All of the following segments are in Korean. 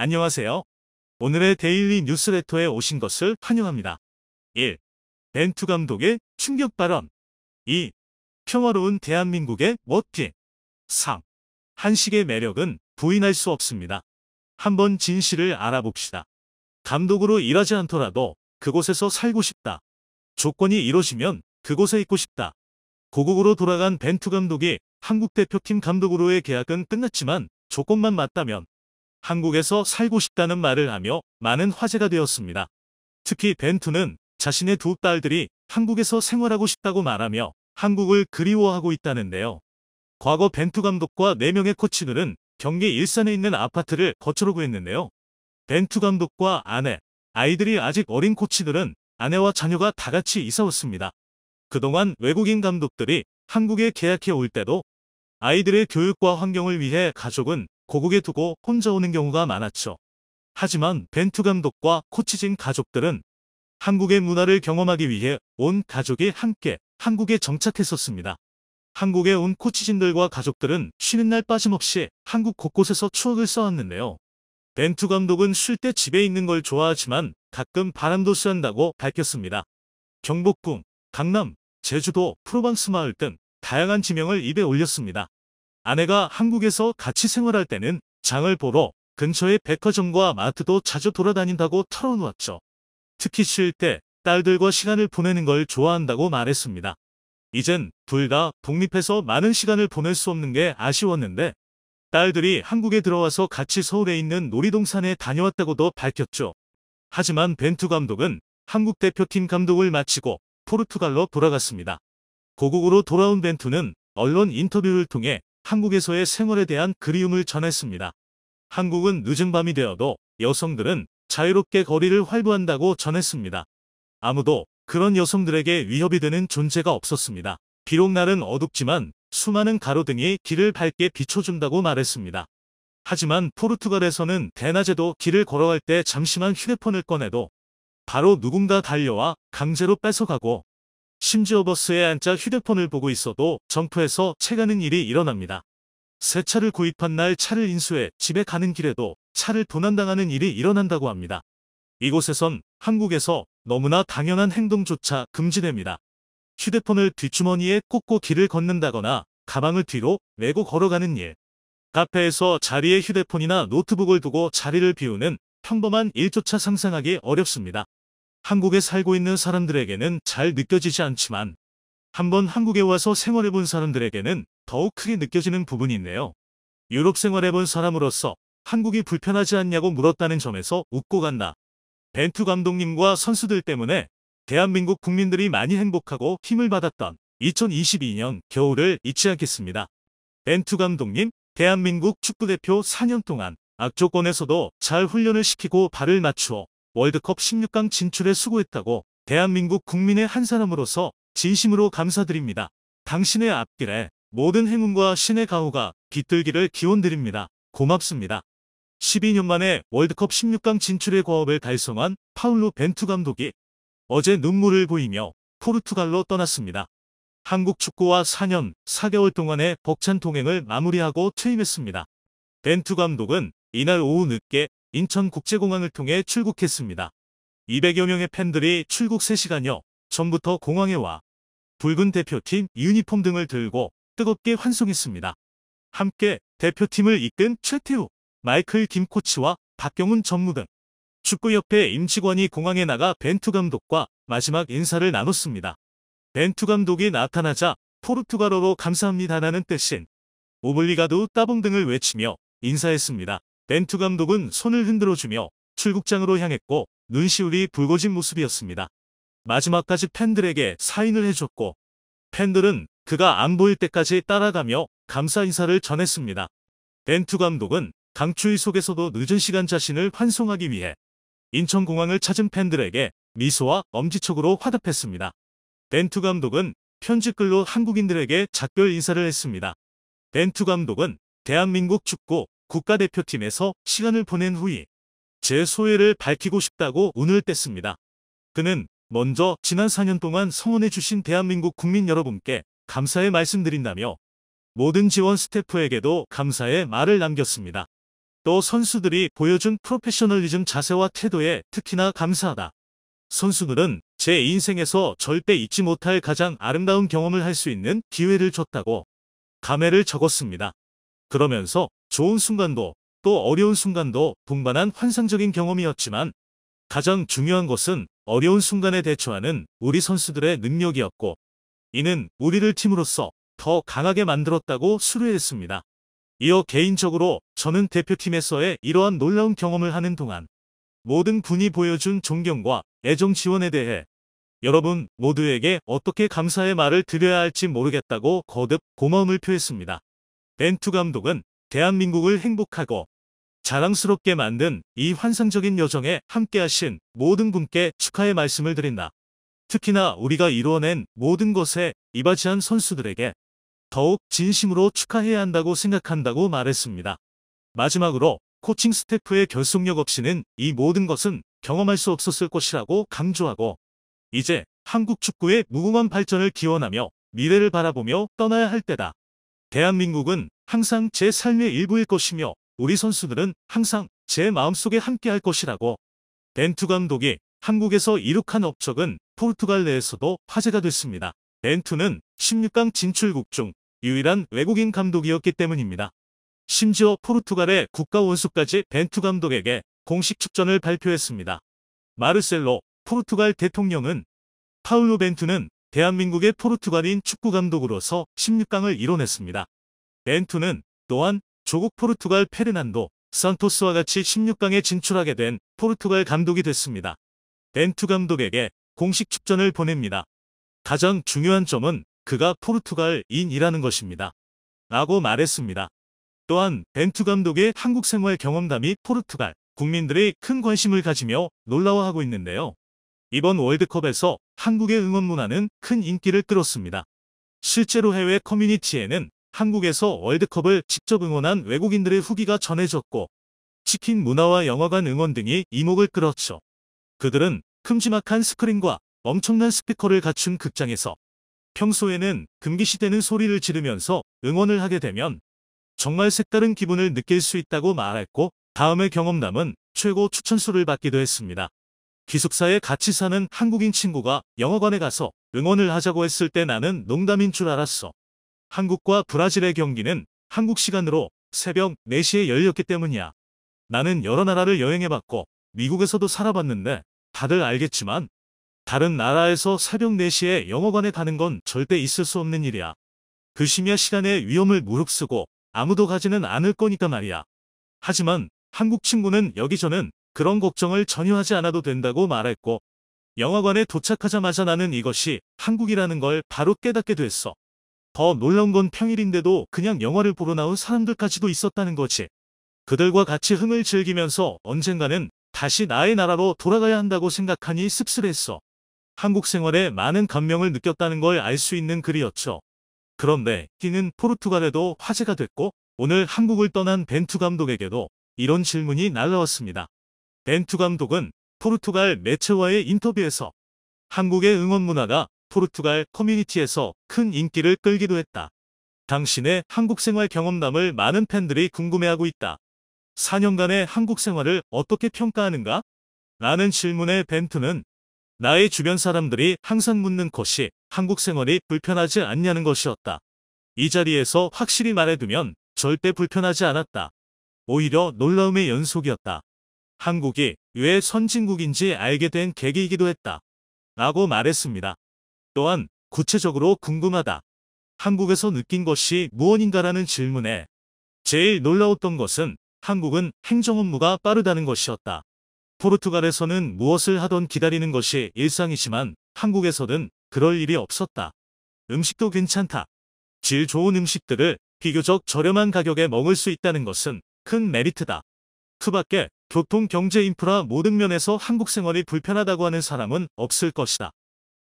안녕하세요. 오늘의 데일리 뉴스레터에 오신 것을 환영합니다. 1. 벤투 감독의 충격 발언. 2. 평화로운 대한민국의 멋지. 3. 한식의 매력은 부인할 수 없습니다. 한번 진실을 알아봅시다. 감독으로 일하지 않더라도 그곳에서 살고 싶다. 조건이 이루어지면 그곳에 있고 싶다. 고국으로 돌아간 벤투 감독이 한국 대표팀 감독으로의 계약은 끝났지만 조건만 맞다면 한국에서 살고 싶다는 말을 하며 많은 화제가 되었습니다. 특히 벤투는 자신의 두 딸들이 한국에서 생활하고 싶다고 말하며 한국을 그리워하고 있다는데요. 과거 벤투 감독과 4명의 코치들은 경기 일산에 있는 아파트를 거처로 구했는데요. 벤투 감독과 아내, 아이들이 아직 어린 코치들은 아내와 자녀가 다 같이 이사 왔습니다. 그동안 외국인 감독들이 한국에 계약해 올 때도 아이들의 교육과 환경을 위해 가족은 고국에 두고 혼자 오는 경우가 많았죠. 하지만 벤투 감독과 코치진 가족들은 한국의 문화를 경험하기 위해 온 가족이 함께 한국에 정착했었습니다. 한국에 온 코치진들과 가족들은 쉬는 날 빠짐없이 한국 곳곳에서 추억을 쌓았는데요. 벤투 감독은 쉴 때 집에 있는 걸 좋아하지만 가끔 바람도 쐰다고 밝혔습니다. 경복궁, 강남, 제주도, 프로방스 마을 등 다양한 지명을 입에 올렸습니다. 아내가 한국에서 같이 생활할 때는 장을 보러 근처의 백화점과 마트도 자주 돌아다닌다고 털어놓았죠. 특히 쉴 때 딸들과 시간을 보내는 걸 좋아한다고 말했습니다. 이젠 둘 다 독립해서 많은 시간을 보낼 수 없는 게 아쉬웠는데 딸들이 한국에 들어와서 같이 서울에 있는 놀이동산에 다녀왔다고도 밝혔죠. 하지만 벤투 감독은 한국 대표팀 감독을 마치고 포르투갈로 돌아갔습니다. 고국으로 돌아온 벤투는 언론 인터뷰를 통해 한국에서의 생활에 대한 그리움을 전했습니다. 한국은 늦은 밤이 되어도 여성들은 자유롭게 거리를 활보한다고 전했습니다. 아무도 그런 여성들에게 위협이 되는 존재가 없었습니다. 비록 날은 어둡지만 수많은 가로등이 길을 밝게 비춰준다고 말했습니다. 하지만 포르투갈에서는 대낮에도 길을 걸어갈 때 잠시만 휴대폰을 꺼내도 바로 누군가 달려와 강제로 뺏어가고 심지어 버스에 앉아 휴대폰을 보고 있어도 점프해서 채가는 일이 일어납니다. 새 차를 구입한 날 차를 인수해 집에 가는 길에도 차를 도난당하는 일이 일어난다고 합니다. 이곳에선 한국에서 너무나 당연한 행동조차 금지됩니다. 휴대폰을 뒷주머니에 꽂고 길을 걷는다거나 가방을 뒤로 메고 걸어가는 일. 카페에서 자리에 휴대폰이나 노트북을 두고 자리를 비우는 평범한 일조차 상상하기 어렵습니다. 한국에 살고 있는 사람들에게는 잘 느껴지지 않지만 한번 한국에 와서 생활해본 사람들에게는 더욱 크게 느껴지는 부분이 있네요. 유럽 생활해본 사람으로서 한국이 불편하지 않냐고 물었다는 점에서 웃고 간다. 벤투 감독님과 선수들 때문에 대한민국 국민들이 많이 행복하고 힘을 받았던 2022년 겨울을 잊지 않겠습니다. 벤투 감독님, 대한민국 축구대표 4년 동안 악조건에서도 잘 훈련을 시키고 발을 맞추어 월드컵 16강 진출에 수고했다고 대한민국 국민의 한 사람으로서 진심으로 감사드립니다. 당신의 앞길에 모든 행운과 신의 가호가 깃들기를 기원드립니다. 고맙습니다. 12년 만에 월드컵 16강 진출의 과업을 달성한 파울로 벤투 감독이 어제 눈물을 보이며 포르투갈로 떠났습니다. 한국 축구와 4년 4개월 동안의 벅찬 동행을 마무리하고 퇴임했습니다. 벤투 감독은 이날 오후 늦게 인천국제공항을 통해 출국했습니다. 200여 명의 팬들이 출국 3시간여 전부터 공항에 와 붉은 대표팀 유니폼 등을 들고 뜨겁게 환송했습니다. 함께 대표팀을 이끈 최태우, 마이클 김 코치와 박경훈 전무 등 축구협회 임직원이 공항에 나가 벤투 감독과 마지막 인사를 나눴습니다. 벤투 감독이 나타나자 포르투갈어로 감사합니다라는 뜻인 오블리가두 따봉 등을 외치며 인사했습니다. 벤투 감독은 손을 흔들어주며 출국장으로 향했고 눈시울이 붉어진 모습이었습니다. 마지막까지 팬들에게 사인을 해줬고 팬들은 그가 안 보일 때까지 따라가며 감사 인사를 전했습니다. 벤투 감독은 강추위 속에서도 늦은 시간 자신을 환송하기 위해 인천공항을 찾은 팬들에게 미소와 엄지척으로 화답했습니다. 벤투 감독은 편집글로 한국인들에게 작별 인사를 했습니다. 벤투 감독은 대한민국 축구 국가대표팀에서 시간을 보낸 후에 제 소회를 밝히고 싶다고 운을 뗐습니다. 그는 먼저 지난 4년 동안 성원해주신 대한민국 국민 여러분께 감사의 말씀드린다며 모든 지원 스태프에게도 감사의 말을 남겼습니다. 또 선수들이 보여준 프로페셔널리즘 자세와 태도에 특히나 감사하다. 선수들은 제 인생에서 절대 잊지 못할 가장 아름다운 경험을 할 수 있는 기회를 줬다고 감회를 적었습니다. 그러면서 좋은 순간도 또 어려운 순간도 동반한 환상적인 경험이었지만 가장 중요한 것은 어려운 순간에 대처하는 우리 선수들의 능력이었고 이는 우리를 팀으로서 더 강하게 만들었다고 수료했습니다. 이어 개인적으로 저는 대표팀에서의 이러한 놀라운 경험을 하는 동안 모든 분이 보여준 존경과 애정 지원에 대해 여러분 모두에게 어떻게 감사의 말을 드려야 할지 모르겠다고 거듭 고마움을 표했습니다. 벤투 감독은 대한민국을 행복하고 자랑스럽게 만든 이 환상적인 여정에 함께하신 모든 분께 축하의 말씀을 드린다. 특히나 우리가 이루어낸 모든 것에 이바지한 선수들에게 더욱 진심으로 축하해야 한다고 생각한다고 말했습니다. 마지막으로 코칭 스태프의 결속력 없이는 이 모든 것은 경험할 수 없었을 것이라고 강조하고 이제 한국 축구의 무궁한 발전을 기원하며 미래를 바라보며 떠나야 할 때다. 대한민국은 항상 제 삶의 일부일 것이며 우리 선수들은 항상 제 마음속에 함께할 것이라고 벤투 감독이 한국에서 이룩한 업적은 포르투갈 내에서도 화제가 됐습니다. 벤투는 16강 진출국 중 유일한 외국인 감독이었기 때문입니다. 심지어 포르투갈의 국가 원수까지 벤투 감독에게 공식 축전을 발표했습니다. 마르셀로 포르투갈 대통령은 파울로 벤투는 대한민국의 포르투갈인 축구 감독으로서 16강을 이뤄냈습니다. 벤투는 또한 조국 포르투갈 페르난도 산토스와 같이 16강에 진출하게 된 포르투갈 감독이 됐습니다. 벤투 감독에게 공식 축전을 보냅니다. 가장 중요한 점은 그가 포르투갈인이라는 것입니다. 라고 말했습니다. 또한 벤투 감독의 한국 생활 경험담이 포르투갈 국민들의 큰 관심을 가지며 놀라워하고 있는데요. 이번 월드컵에서 한국의 응원 문화는 큰 인기를 끌었습니다. 실제로 해외 커뮤니티에는 한국에서 월드컵을 직접 응원한 외국인들의 후기가 전해졌고 치킨 문화와 영화관 응원 등이 이목을 끌었죠. 그들은 큼지막한 스크린과 엄청난 스피커를 갖춘 극장에서 평소에는 금기시되는 소리를 지르면서 응원을 하게 되면 정말 색다른 기분을 느낄 수 있다고 말했고 다음의 경험담은 최고 추천수를 받기도 했습니다. 기숙사에 같이 사는 한국인 친구가 영화관에 가서 응원을 하자고 했을 때 나는 농담인 줄 알았어. 한국과 브라질의 경기는 한국 시간으로 새벽 4시에 열렸기 때문이야. 나는 여러 나라를 여행해봤고 미국에서도 살아봤는데 다들 알겠지만 다른 나라에서 새벽 4시에 영화관에 가는 건 절대 있을 수 없는 일이야. 그 심야 시간에 위험을 무릅쓰고 아무도 가지는 않을 거니까 말이야. 하지만 한국 친구는 여기저는 그런 걱정을 전혀 하지 않아도 된다고 말했고 영화관에 도착하자마자 나는 이것이 한국이라는 걸 바로 깨닫게 됐어. 더 놀라운 건 평일인데도 그냥 영화를 보러 나온 사람들까지도 있었다는 거지. 그들과 같이 흥을 즐기면서 언젠가는 다시 나의 나라로 돌아가야 한다고 생각하니 씁쓸했어. 한국 생활에 많은 감명을 느꼈다는 걸 알 수 있는 글이었죠. 그런데 이는 포르투갈에도 화제가 됐고 오늘 한국을 떠난 벤투 감독에게도 이런 질문이 날라왔습니다. 벤투 감독은 포르투갈 매체와의 인터뷰에서 한국의 응원 문화가 포르투갈 커뮤니티에서 큰 인기를 끌기도 했다. 당신의 한국 생활 경험담을 많은 팬들이 궁금해하고 있다. 4년간의 한국 생활을 어떻게 평가하는가? 라는 질문에 벤투는 나의 주변 사람들이 항상 묻는 것이 한국 생활이 불편하지 않냐는 것이었다. 이 자리에서 확실히 말해두면 절대 불편하지 않았다. 오히려 놀라움의 연속이었다. 한국이 왜 선진국인지 알게 된 계기이기도 했다. 라고 말했습니다. 또한 구체적으로 궁금하다. 한국에서 느낀 것이 무엇인가라는 질문에 제일 놀라웠던 것은 한국은 행정 업무가 빠르다는 것이었다. 포르투갈에서는 무엇을 하던 기다리는 것이 일상이지만 한국에서는 그럴 일이 없었다. 음식도 괜찮다. 질 좋은 음식들을 비교적 저렴한 가격에 먹을 수 있다는 것은 큰 메리트다. 그 밖에 교통, 경제, 인프라 모든 면에서 한국 생활이 불편하다고 하는 사람은 없을 것이다.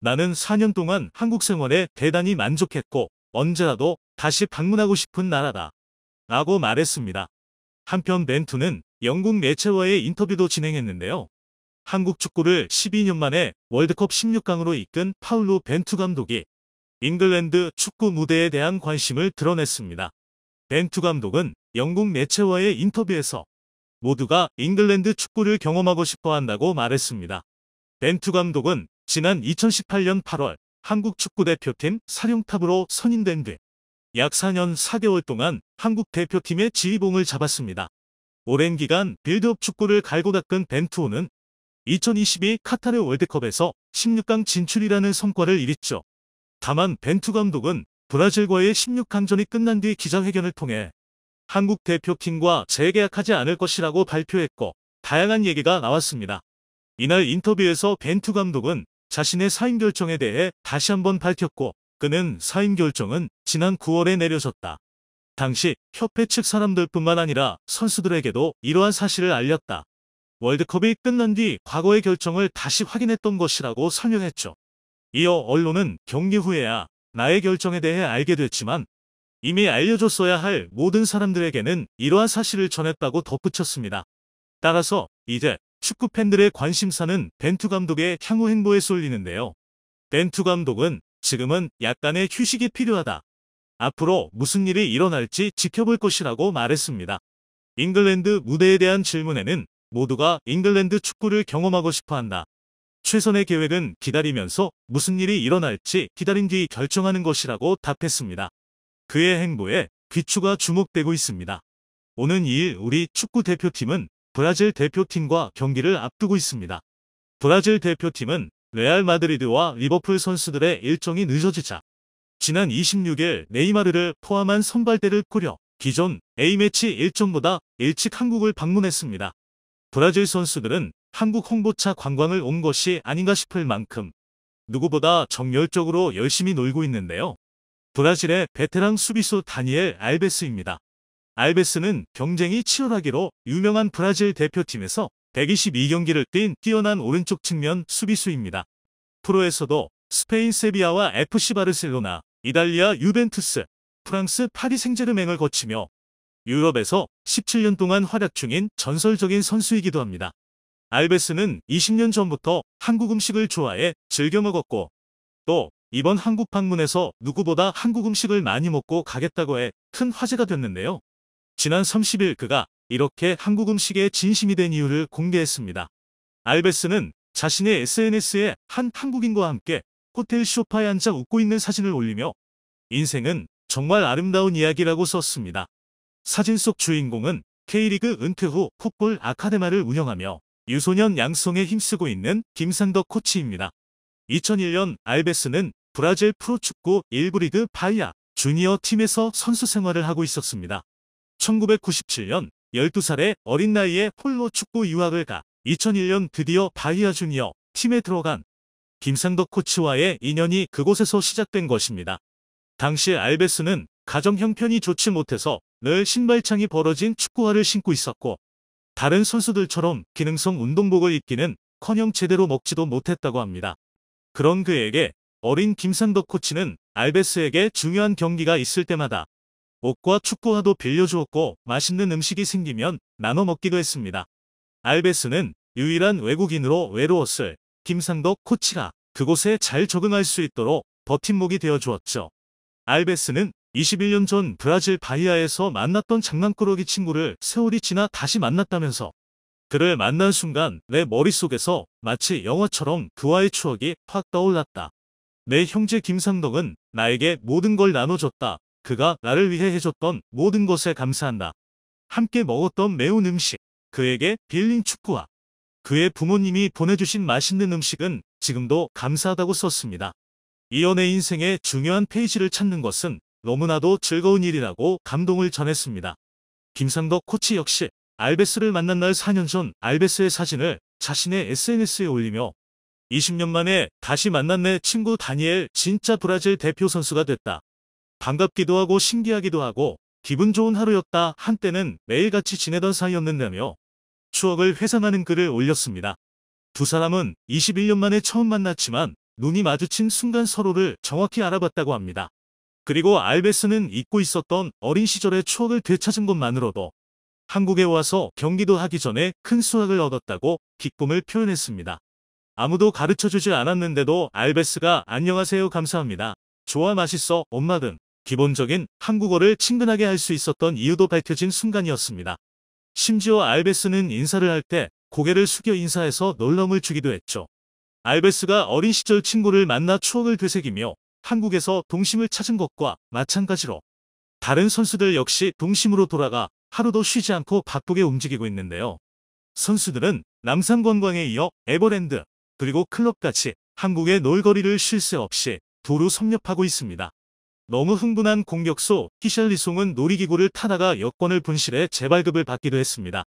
나는 4년 동안 한국 생활에 대단히 만족했고 언제라도 다시 방문하고 싶은 나라다. 라고 말했습니다. 한편 벤투는 영국 매체와의 인터뷰도 진행했는데요. 한국 축구를 12년 만에 월드컵 16강으로 이끈 파울로 벤투 감독이 잉글랜드 축구 무대에 대한 관심을 드러냈습니다. 벤투 감독은 영국 매체와의 인터뷰에서 모두가 잉글랜드 축구를 경험하고 싶어 한다고 말했습니다. 벤투 감독은 지난 2018년 8월 한국 축구대표팀 사령탑으로 선임된 뒤 약 4년 4개월 동안 한국 대표팀의 지휘봉을 잡았습니다. 오랜 기간 빌드업 축구를 갈고 닦은 벤투호는 2022 카타르 월드컵에서 16강 진출이라는 성과를 이뤘죠. 다만 벤투 감독은 브라질과의 16강전이 끝난 뒤 기자회견을 통해 한국 대표팀과 재계약하지 않을 것이라고 발표했고 다양한 얘기가 나왔습니다. 이날 인터뷰에서 벤투 감독은 자신의 사임 결정에 대해 다시 한번 밝혔고 그는 사임 결정은 지난 9월에 내려졌다. 당시 협회 측 사람들뿐만 아니라 선수들에게도 이러한 사실을 알렸다. 월드컵이 끝난 뒤 과거의 결정을 다시 확인했던 것이라고 설명했죠. 이어 언론은 경기 후에야 나의 결정에 대해 알게 됐지만 이미 알려줬어야 할 모든 사람들에게는 이러한 사실을 전했다고 덧붙였습니다. 따라서 이제 축구 팬들의 관심사는 벤투 감독의 향후 행보에 쏠리는데요. 벤투 감독은 지금은 약간의 휴식이 필요하다. 앞으로 무슨 일이 일어날지 지켜볼 것이라고 말했습니다. 잉글랜드 무대에 대한 질문에는 모두가 잉글랜드 축구를 경험하고 싶어한다. 최선의 계획은 기다리면서 무슨 일이 일어날지 기다린 뒤 결정하는 것이라고 답했습니다. 그의 행보에 귀추가 주목되고 있습니다. 오는 2일 우리 축구 대표팀은 브라질 대표팀과 경기를 앞두고 있습니다. 브라질 대표팀은 레알 마드리드와 리버풀 선수들의 일정이 늦어지자 지난 26일 네이마르를 포함한 선발대를 꾸려 기존 A매치 일정보다 일찍 한국을 방문했습니다. 브라질 선수들은 한국 홍보차 관광을 온 것이 아닌가 싶을 만큼 누구보다 정열적으로 열심히 놀고 있는데요. 브라질의 베테랑 수비수 다니엘 알베스입니다. 알베스는 경쟁이 치열하기로 유명한 브라질 대표팀에서 122경기를 뛴 뛰어난 오른쪽 측면 수비수입니다. 프로에서도 스페인 세비야와 FC 바르셀로나, 이탈리아 유벤투스, 프랑스 파리 생제르맹을 거치며 유럽에서 17년 동안 활약 중인 전설적인 선수이기도 합니다. 알베스는 20년 전부터 한국 음식을 좋아해 즐겨 먹었고 또 이번 한국 방문에서 누구보다 한국 음식을 많이 먹고 가겠다고 해 큰 화제가 됐는데요. 지난 30일 그가 이렇게 한국 음식에 진심이 된 이유를 공개했습니다. 알베스는 자신의 SNS에 한 한국인과 함께 호텔 소파에 앉아 웃고 있는 사진을 올리며 인생은 정말 아름다운 이야기라고 썼습니다. 사진 속 주인공은 K리그 은퇴 후 풋볼 아카데마를 운영하며 유소년 양성에 힘쓰고 있는 김상덕 코치입니다. 2001년 알베스는 브라질 프로축구 1부 리그 바이아 주니어 팀에서 선수 생활을 하고 있었습니다. 1997년 12살의 어린 나이에 폴로 축구 유학을 가 2001년 드디어 바이아 주니어 팀에 들어간 김상덕 코치와의 인연이 그곳에서 시작된 것입니다. 당시 알베스는 가정 형편이 좋지 못해서 늘 신발창이 벌어진 축구화를 신고 있었고 다른 선수들처럼 기능성 운동복을 입기는커녕 제대로 먹지도 못했다고 합니다. 그런 그에게 어린 김상덕 코치는 알베스에게 중요한 경기가 있을 때마다 옷과 축구화도 빌려주었고 맛있는 음식이 생기면 나눠 먹기도 했습니다. 알베스는 유일한 외국인으로 외로웠을 김상덕 코치가 그곳에 잘 적응할 수 있도록 버팀목이 되어주었죠. 알베스는 21년 전 브라질 바이아에서 만났던 장난꾸러기 친구를 세월이 지나 다시 만났다면서 그를 만난 순간 내 머릿속에서 마치 영화처럼 그와의 추억이 확 떠올랐다. 내 형제 김상덕은 나에게 모든 걸 나눠줬다. 그가 나를 위해 해줬던 모든 것에 감사한다. 함께 먹었던 매운 음식, 그에게 빌린 축구화, 그의 부모님이 보내주신 맛있는 음식은 지금도 감사하다고 썼습니다. 이어 내 인생의 중요한 페이지를 찾는 것은 너무나도 즐거운 일이라고 감동을 전했습니다. 김상덕 코치 역시 알베스를 만난 날 4년 전 알베스의 사진을 자신의 SNS에 올리며 20년 만에 다시 만난 내 친구 다니엘 진짜 브라질 대표 선수가 됐다. 반갑기도 하고 신기하기도 하고 기분 좋은 하루였다. 한때는 매일같이 지내던 사이였는데며 추억을 회상하는 글을 올렸습니다. 두 사람은 21년 만에 처음 만났지만 눈이 마주친 순간 서로를 정확히 알아봤다고 합니다. 그리고 알베스는 잊고 있었던 어린 시절의 추억을 되찾은 것만으로도 한국에 와서 경기도 하기 전에 큰 수확을 얻었다고 기쁨을 표현했습니다. 아무도 가르쳐주지 않았는데도 알베스가 안녕하세요 감사합니다. 좋아 맛있어 엄마 등 기본적인 한국어를 친근하게 할 수 있었던 이유도 밝혀진 순간이었습니다. 심지어 알베스는 인사를 할 때 고개를 숙여 인사해서 놀라움을 주기도 했죠. 알베스가 어린 시절 친구를 만나 추억을 되새기며 한국에서 동심을 찾은 것과 마찬가지로 다른 선수들 역시 동심으로 돌아가 하루도 쉬지 않고 바쁘게 움직이고 있는데요. 선수들은 남산관광에 이어 에버랜드 그리고 클럽까지 한국의 놀거리를 쉴 새 없이 두루 섭렵하고 있습니다. 너무 흥분한 공격수 히샬리송은 놀이기구를 타다가 여권을 분실해 재발급을 받기도 했습니다.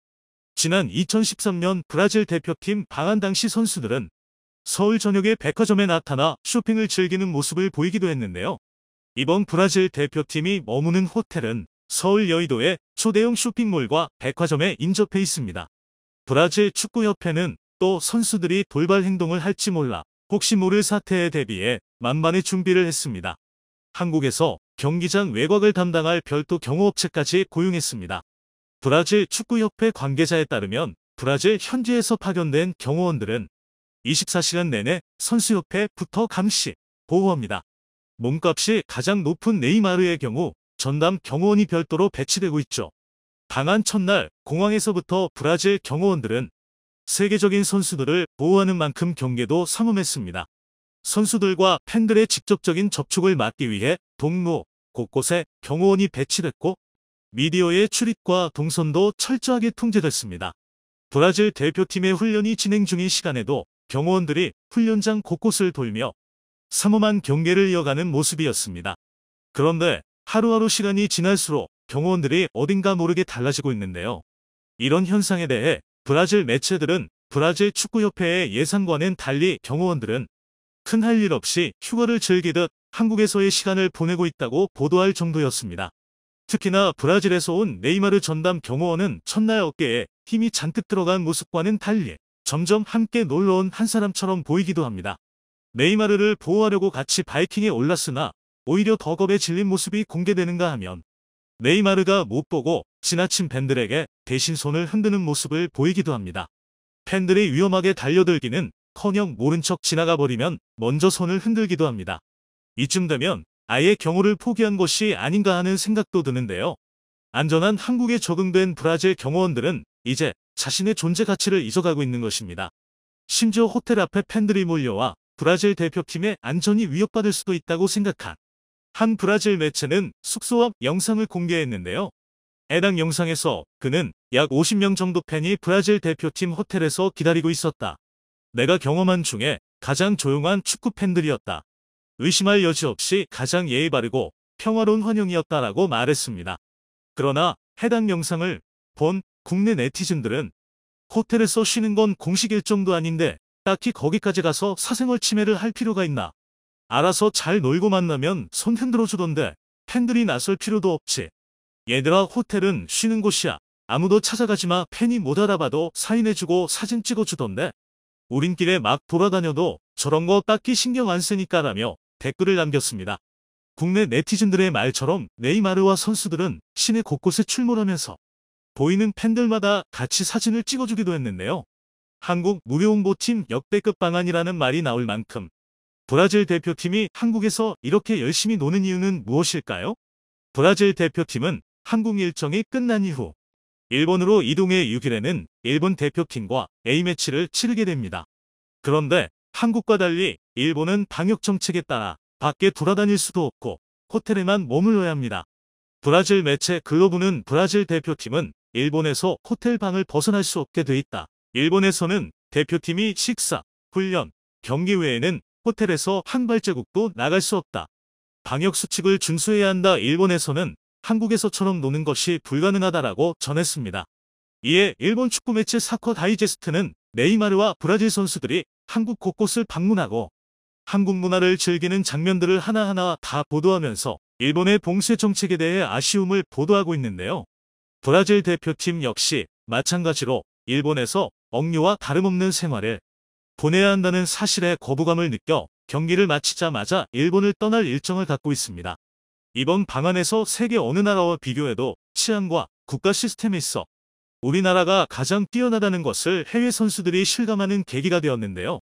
지난 2013년 브라질 대표팀 방한 당시 선수들은 서울 전역의 백화점에 나타나 쇼핑을 즐기는 모습을 보이기도 했는데요. 이번 브라질 대표팀이 머무는 호텔은 서울 여의도의 초대형 쇼핑몰과 백화점에 인접해 있습니다. 브라질 축구협회는 또 선수들이 돌발 행동을 할지 몰라 혹시 모를 사태에 대비해 만반의 준비를 했습니다. 한국에서 경기장 외곽을 담당할 별도 경호업체까지 고용했습니다. 브라질 축구협회 관계자에 따르면 브라질 현지에서 파견된 경호원들은 24시간 내내 선수협회부터 감시, 보호합니다. 몸값이 가장 높은 네이마르의 경우 전담 경호원이 별도로 배치되고 있죠. 방한 첫날 공항에서부터 브라질 경호원들은 세계적인 선수들을 보호하는 만큼 경계도 삼엄했습니다. 선수들과 팬들의 직접적인 접촉을 막기 위해 동로 곳곳에 경호원이 배치됐고 미디어의 출입과 동선도 철저하게 통제됐습니다. 브라질 대표팀의 훈련이 진행 중인 시간에도 경호원들이 훈련장 곳곳을 돌며 삼엄한 경계를 이어가는 모습이었습니다. 그런데 하루하루 시간이 지날수록 경호원들이 어딘가 모르게 달라지고 있는데요. 이런 현상에 대해 브라질 매체들은 브라질 축구협회의 예상과는 달리 경호원들은 큰 할 일 없이 휴가를 즐기듯 한국에서의 시간을 보내고 있다고 보도할 정도였습니다. 특히나 브라질에서 온 네이마르 전담 경호원은 첫날 어깨에 힘이 잔뜩 들어간 모습과는 달리 점점 함께 놀러온 한 사람처럼 보이기도 합니다. 네이마르를 보호하려고 같이 바이킹에 올랐으나 오히려 더 겁에 질린 모습이 공개되는가 하면 네이마르가 못 보고 지나친 팬들에게 대신 손을 흔드는 모습을 보이기도 합니다. 팬들이 위험하게 달려들기는 커녕 모른 척 지나가 버리면 먼저 손을 흔들기도 합니다. 이쯤 되면 아예 경호를 포기한 것이 아닌가 하는 생각도 드는데요. 안전한 한국에 적응된 브라질 경호원들은 이제 자신의 존재 가치를 잊어가고 있는 것입니다. 심지어 호텔 앞에 팬들이 몰려와 브라질 대표팀의 안전이 위협받을 수도 있다고 생각한 한 브라질 매체는 숙소 앞 영상을 공개했는데요. 해당 영상에서 그는 약 50명 정도 팬이 브라질 대표팀 호텔에서 기다리고 있었다. 내가 경험한 중에 가장 조용한 축구 팬들이었다. 의심할 여지 없이 가장 예의 바르고 평화로운 환영이었다라고 말했습니다. 그러나 해당 영상을 본 국내 네티즌들은 호텔에서 쉬는 건 공식 일정도 아닌데 딱히 거기까지 가서 사생활 침해를 할 필요가 있나? 알아서 잘 놀고 만나면 손 흔들어 주던데 팬들이 나설 필요도 없지. 얘들아, 호텔은 쉬는 곳이야. 아무도 찾아가지 마. 팬이 못 알아봐도 사인해주고 사진 찍어주던데 우린 길에 막 돌아다녀도 저런 거 딱히 신경 안 쓰니까라며 댓글을 남겼습니다. 국내 네티즌들의 말처럼 네이마르와 선수들은 시내 곳곳에 출몰하면서 보이는 팬들마다 같이 사진을 찍어주기도 했는데요. 한국 무료홍보팀 역대급 방안이라는 말이 나올 만큼 브라질 대표팀이 한국에서 이렇게 열심히 노는 이유는 무엇일까요? 브라질 대표팀은 한국 일정이 끝난 이후 일본으로 이동해 6일에는 일본 대표팀과 A매치를 치르게 됩니다. 그런데 한국과 달리 일본은 방역 정책에 따라 밖에 돌아다닐 수도 없고 호텔에만 머물러야 합니다. 브라질 매체 글로브는 브라질 대표팀은 일본에서 호텔 방을 벗어날 수 없게 돼 있다. 일본에서는 대표팀이 식사, 훈련, 경기 외에는 호텔에서 한 발자국도 나갈 수 없다. 방역 수칙을 준수해야 한다. 일본에서는 한국에서처럼 노는 것이 불가능하다라고 전했습니다. 이에 일본 축구 매체 사커 다이제스트는 네이마르와 브라질 선수들이 한국 곳곳을 방문하고 한국 문화를 즐기는 장면들을 하나하나 다 보도하면서 일본의 봉쇄 정책에 대해 아쉬움을 보도하고 있는데요. 브라질 대표팀 역시 마찬가지로 일본에서 억류와 다름없는 생활을 보내야 한다는 사실에 거부감을 느껴 경기를 마치자마자 일본을 떠날 일정을 갖고 있습니다. 이번 방안에서 세계 어느 나라와 비교해도 치안과 국가 시스템에 있어 우리나라가 가장 뛰어나다는 것을 해외 선수들이 실감하는 계기가 되었는데요.